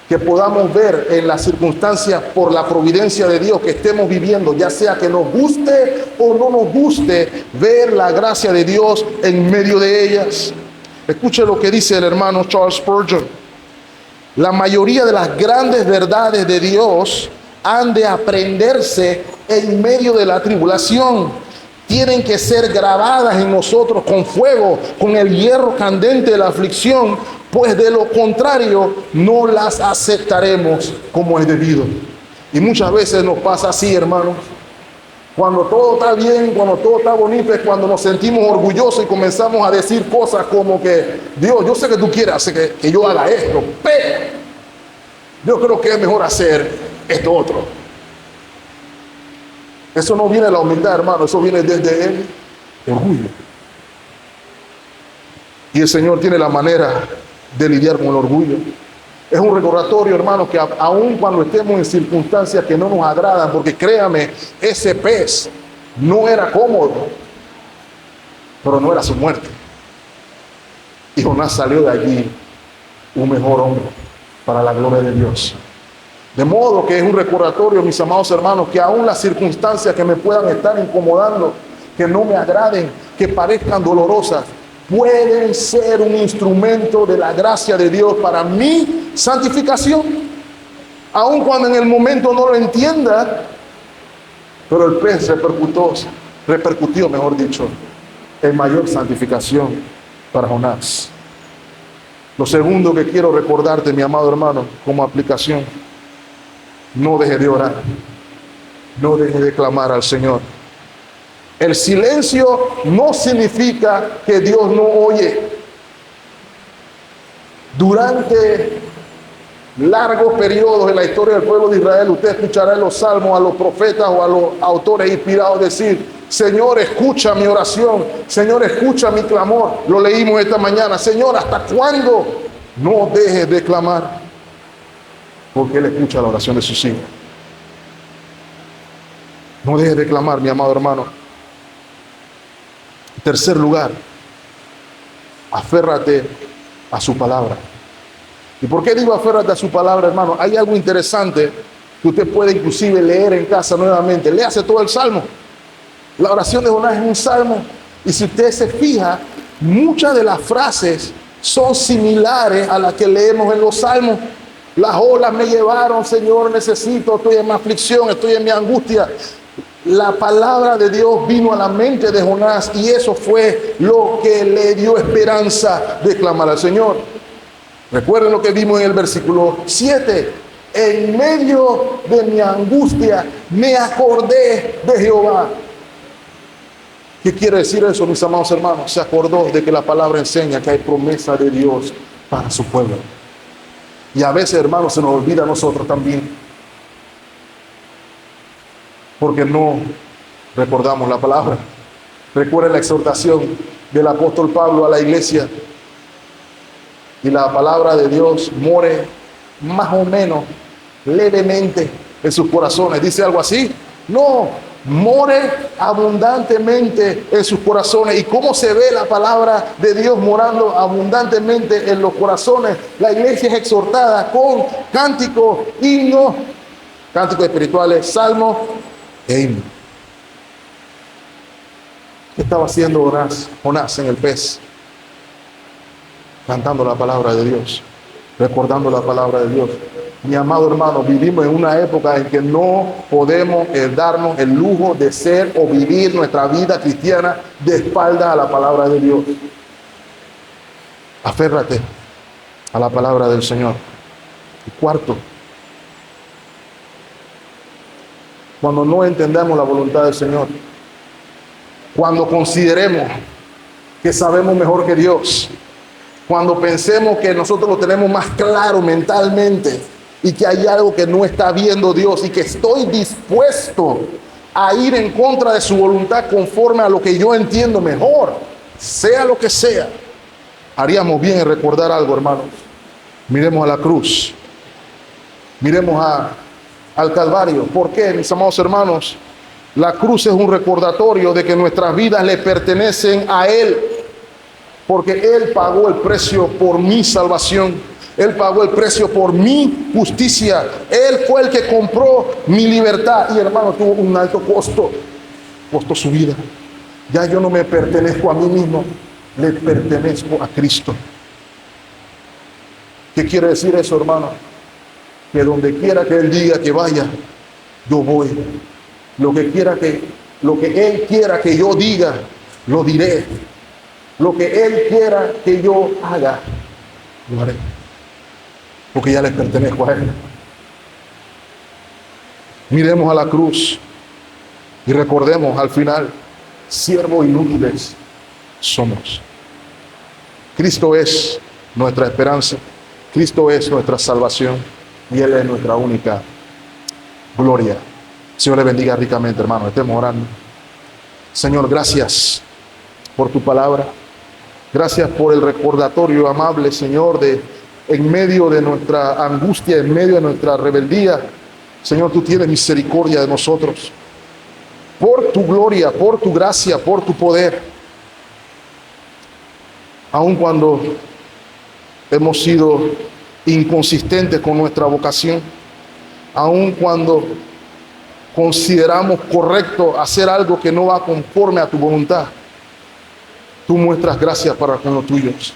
Que podamos ver en las circunstancias, por la providencia de Dios que estemos viviendo, ya sea que nos guste o no nos guste, ver la gracia de Dios en medio de ellas. Escuche lo que dice el hermano Charles Spurgeon: la mayoría de las grandes verdades de Dios han de aprenderse en medio de la tribulación. tienen que ser grabadas en nosotros con fuego, con el hierro candente de la aflicción, pues de lo contrario no las aceptaremos como es debido. Y muchas veces nos pasa así, hermanos. Cuando todo está bien, cuando todo está bonito, es cuando nos sentimos orgullosos y comenzamos a decir cosas como que, Dios, yo sé que tú quieres hacer que yo haga esto, pero yo creo que es mejor hacer esto otro. Eso no viene de la humildad, hermano, eso viene desde el orgullo. Y el Señor tiene la manera de lidiar con el orgullo. Es un recordatorio, hermano, que aun cuando estemos en circunstancias que no nos agradan, porque créame, ese pez no era cómodo, pero no era su muerte. Y Jonás salió de allí un mejor hombre para la gloria de Dios. De modo que es un recordatorio, mis amados hermanos, que aun las circunstancias que me puedan estar incomodando, que no me agraden, que parezcan dolorosas, pueden ser un instrumento de la gracia de Dios para mi santificación, aun cuando en el momento no lo entienda. Pero el pez repercutió, mejor dicho, en mayor santificación para Jonás. Lo segundo que quiero recordarte, mi amado hermano, como aplicación: no deje de orar, no deje de clamar al Señor. El silencio no significa que Dios no oye. Durante largos periodos en la historia del pueblo de Israel, usted escuchará en los salmos a los profetas o a los autores inspirados decir: Señor, escucha mi oración, Señor, escucha mi clamor. Lo leímos esta mañana. Señor, ¿hasta cuándo? No dejes de clamar, porque Él escucha la oración de sus hijos. No dejes de clamar, mi amado hermano. En tercer lugar, aférrate a su palabra. ¿Y por qué digo aférrate a su palabra, hermano? Hay algo interesante que usted puede inclusive leer en casa nuevamente. Léase todo el salmo. La oración de Jonás es un salmo. Y si usted se fija, muchas de las frases son similares a las que leemos en los salmos. Las olas me llevaron, Señor, necesito, estoy en mi aflicción, estoy en mi angustia. La palabra de Dios vino a la mente de Jonás y eso fue lo que le dio esperanza de clamar al Señor. Recuerden lo que vimos en el versículo 7. En medio de mi angustia me acordé de Jehová. ¿Qué quiere decir eso, mis amados hermanos? Se acordó de que la palabra enseña que hay promesa de Dios para su pueblo. Y a veces, hermanos, se nos olvida a nosotros también, porque no recordamos la palabra. Recuerden la exhortación del apóstol Pablo a la iglesia. Y la palabra de Dios more más o menos levemente en sus corazones. ¿Dice algo así? No, more abundantemente en sus corazones. ¿Y cómo se ve la palabra de Dios morando abundantemente en los corazones? La iglesia es exhortada con cánticos, himnos, cánticos espirituales, salmos e himnos. ¿Qué estaba haciendo Jonás en el pez? Cantando la palabra de Dios, recordando la palabra de Dios. Mi amado hermano, vivimos en una época en que no podemos darnos el lujo de ser o vivir nuestra vida cristiana de espaldas a la palabra de Dios. Aférrate a la palabra del Señor. Y cuarto, cuando no entendamos la voluntad del Señor, cuando consideremos que sabemos mejor que Dios, cuando pensemos que nosotros lo tenemos más claro mentalmente y que hay algo que no está viendo Dios y que estoy dispuesto a ir en contra de su voluntad conforme a lo que yo entiendo mejor, sea lo que sea, haríamos bien en recordar algo, hermanos. Miremos a la cruz, miremos al Calvario. ¿Por qué, mis amados hermanos? La cruz es un recordatorio de que nuestras vidas le pertenecen a Él, porque Él pagó el precio por mi salvación. Él pagó el precio por mi justicia. Él fue el que compró mi libertad. Y hermano, tuvo un alto costo. Costó su vida. Ya yo no me pertenezco a mí mismo. Le pertenezco a Cristo. ¿Qué quiere decir eso, hermano? Que donde quiera que Él diga que vaya, yo voy. Lo que quiera que Lo que Él quiera que yo diga, lo diré. Lo que Él quiera que yo haga, lo haré. Porque ya le pertenezco a Él. Miremos a la cruz y recordemos al final, siervos inútiles somos. Cristo es nuestra esperanza. Cristo es nuestra salvación. Y Él es nuestra única gloria. Señor le bendiga ricamente, hermano. Estemos orando. Señor, gracias por tu palabra. Gracias por el recordatorio amable, Señor, de en medio de nuestra angustia, en medio de nuestra rebeldía, Señor, tú tienes misericordia de nosotros. Por tu gloria, por tu gracia, por tu poder. Aun cuando hemos sido inconsistentes con nuestra vocación, aun cuando consideramos correcto hacer algo que no va conforme a tu voluntad, tú muestras gracias para con los tuyos.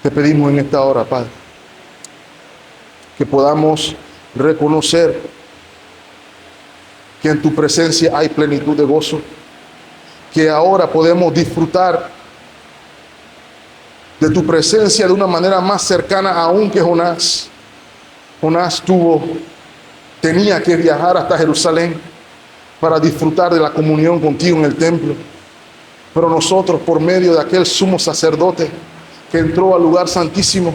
Te pedimos en esta hora, Padre, que podamos reconocer que en tu presencia hay plenitud de gozo, que ahora podemos disfrutar de tu presencia de una manera más cercana aún que Jonás. Jonás tenía que viajar hasta Jerusalén para disfrutar de la comunión contigo en el templo. Pero nosotros, por medio de aquel sumo sacerdote que entró al lugar santísimo,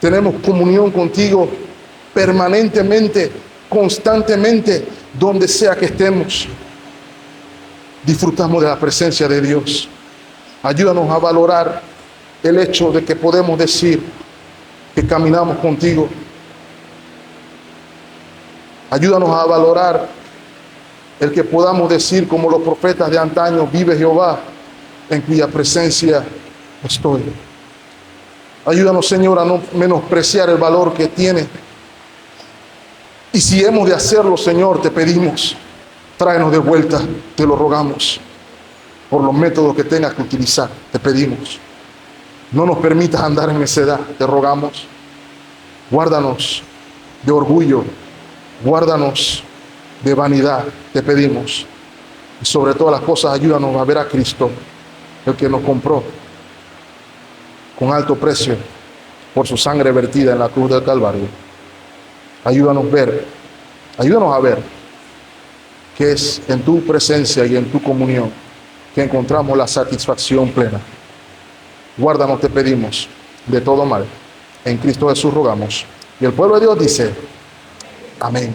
tenemos comunión contigo permanentemente, constantemente, donde sea que estemos. Disfrutamos de la presencia de Dios. Ayúdanos a valorar el hecho de que podemos decir que caminamos contigo. Ayúdanos a valorar el que podamos decir como los profetas de antaño: vive Jehová, en cuya presencia estoy. Ayúdanos, Señor, a no menospreciar el valor que tiene. Y si hemos de hacerlo, Señor, te pedimos, tráenos de vuelta, te lo rogamos. Por los métodos que tengas que utilizar, te pedimos. No nos permitas andar en necedad, te rogamos. Guárdanos de orgullo, guárdanos de vanidad, te pedimos. Y sobre todas las cosas, ayúdanos a ver a Cristo, el que nos compró con alto precio por su sangre vertida en la cruz del Calvario. Ayúdanos a ver que es en tu presencia y en tu comunión que encontramos la satisfacción plena. Guárdanos, te pedimos, de todo mal. En Cristo Jesús rogamos. Y el pueblo de Dios dice: amén.